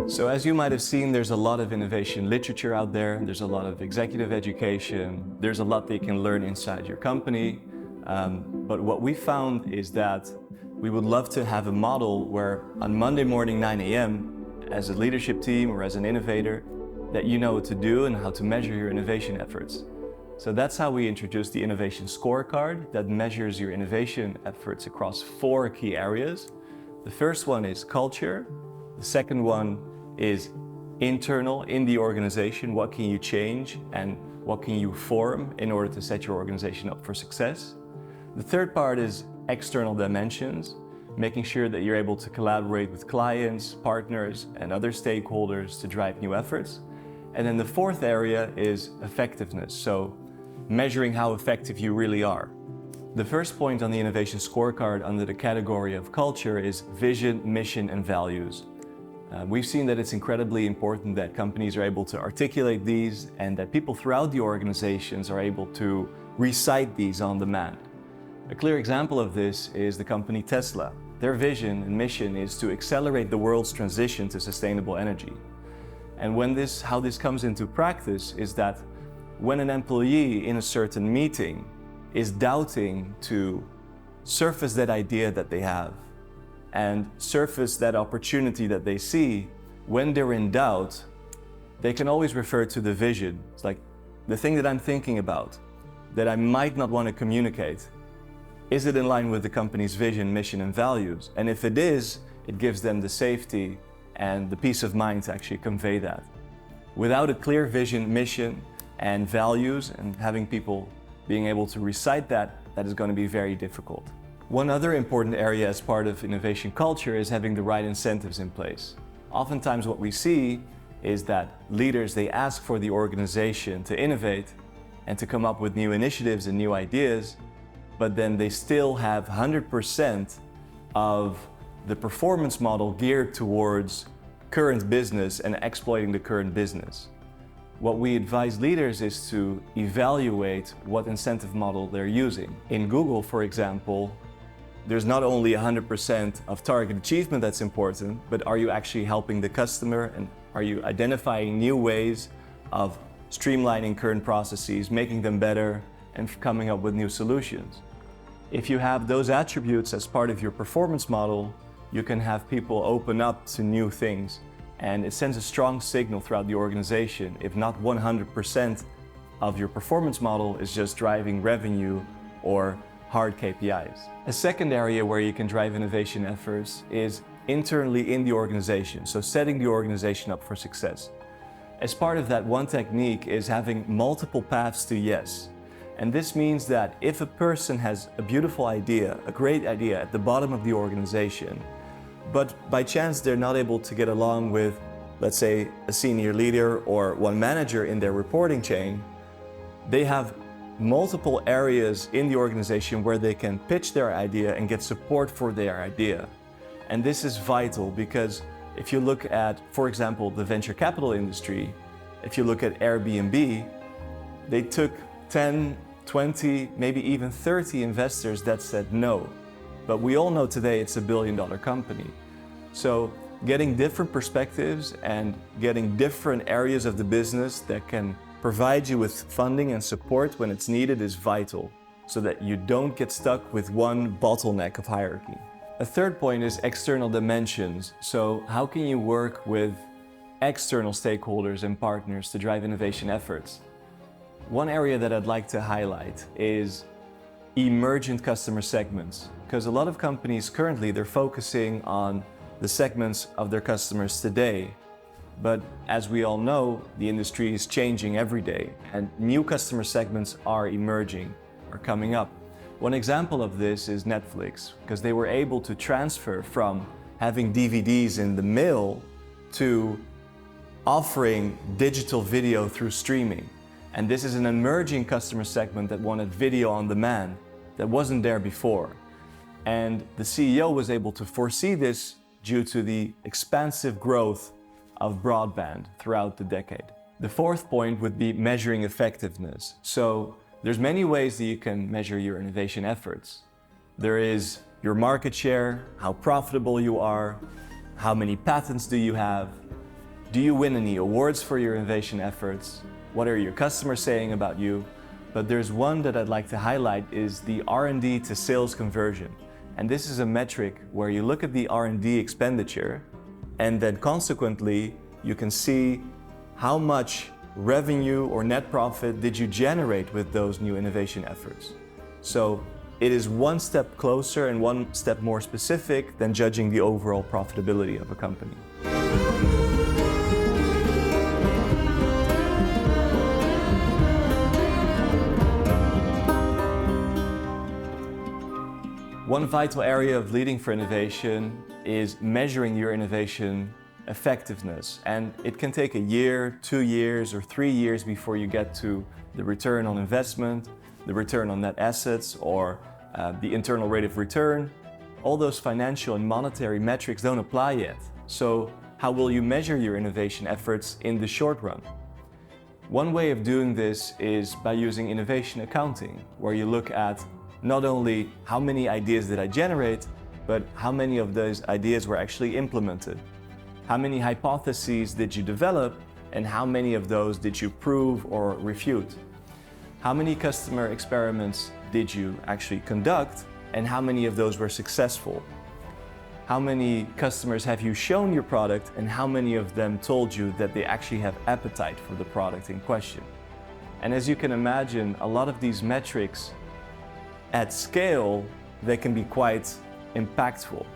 So as you might have seen, there's a lot of innovation literature out there. There's a lot of executive education. There's a lot that you can learn inside your company. But what we found is that we would love to have a model where on Monday morning, 9 a.m., as a leadership team or as an innovator, that you know what to do and how to measure your innovation efforts. So that's how we introduced the Innovation Scorecard that measures your innovation efforts across 4 key areas. The first one is culture. The second one is internal in the organization. What can you change and what can you form in order to set your organization up for success? The third part is external dimensions, making sure that you're able to collaborate with clients, partners, and other stakeholders to drive new efforts. And then the fourth area is effectiveness, so measuring how effective you really are. The first point on the Innovation Scorecard under the category of culture is vision, mission, and values. We've seen that it's incredibly important that companies are able to articulate these and that people throughout the organizations are able to recite these on demand. A clear example of this is the company Tesla. Their vision and mission is to accelerate the world's transition to sustainable energy. And how this comes into practice is that when an employee in a certain meeting is doubting to surface that idea that they have and surface that opportunity that they see, when they're in doubt, they can always refer to the vision. It's like the thing that I'm thinking about, that I might not want to communicate. Is it in line with the company's vision, mission, and values? And if it is, it gives them the safety and the peace of mind to actually convey that. Without a clear vision, mission, and values, and having people being able to recite that is going to be very difficult. One other important area as part of innovation culture is having the right incentives in place. Oftentimes what we see is that leaders, they ask for the organization to innovate and to come up with new initiatives and new ideas, but then they still have 100% of the performance model geared towards current business and exploiting the current business. What we advise leaders is to evaluate what incentive model they're using. In Google, for example, there's not only 100% of target achievement that's important, but are you actually helping the customer and are you identifying new ways of streamlining current processes, making them better, and coming up with new solutions? If you have those attributes as part of your performance model, you can have people open up to new things. And it sends a strong signal throughout the organization if not 100% of your performance model is just driving revenue or hard KPIs. A second area where you can drive innovation efforts is internally in the organization, so setting the organization up for success. As part of that, one technique is having multiple paths to yes. And this means that if a person has a beautiful idea, a great idea at the bottom of the organization, but by chance they're not able to get along with, let's say, a senior leader or one manager in their reporting chain, they have multiple areas in the organization where they can pitch their idea and get support for their idea. And this is vital because if you look at, for example, the venture capital industry, if you look at Airbnb, they took 10, 20, maybe even 30 investors that said no. But we all know today it's $1 billion company. So getting different perspectives and getting different areas of the business that can provide you with funding and support when it's needed is vital, so that you don't get stuck with one bottleneck of hierarchy. A third point is external dimensions. So how can you work with external stakeholders and partners to drive innovation efforts? One area that I'd like to highlight is emergent customer segments, because a lot of companies currently, they're focusing on the segments of their customers today. But as we all know, the industry is changing every day and new customer segments are emerging, are coming up. One example of this is Netflix, because they were able to transfer from having DVDs in the mail to offering digital video through streaming. And this is an emerging customer segment that wanted video on demand that wasn't there before. And the CEO was able to foresee this due to the expansive growth of broadband throughout the decade. The fourth point would be measuring effectiveness. So there's many ways that you can measure your innovation efforts. There is your market share, how profitable you are, how many patents do you have, Do you win any awards for your innovation efforts? What are your customers saying about you? But there's one that I'd like to highlight is the R&D to sales conversion. And this is a metric where you look at the R&D expenditure and then consequently you can see how much revenue or net profit did you generate with those new innovation efforts. So it is one step closer and one step more specific than judging the overall profitability of a company. One vital area of leading for innovation is measuring your innovation effectiveness. And it can take a year, 2 years, or 3 years before you get to the return on investment, the return on net assets, or the internal rate of return. All those financial and monetary metrics don't apply yet. So how will you measure your innovation efforts in the short run? One way of doing this is by using innovation accounting, where you look at not only how many ideas did I generate, but how many of those ideas were actually implemented. How many hypotheses did you develop, and how many of those did you prove or refute? How many customer experiments did you actually conduct, and how many of those were successful? How many customers have you shown your product, and how many of them told you that they actually have appetite for the product in question? And as you can imagine, a lot of these metrics at scale, they can be quite impactful.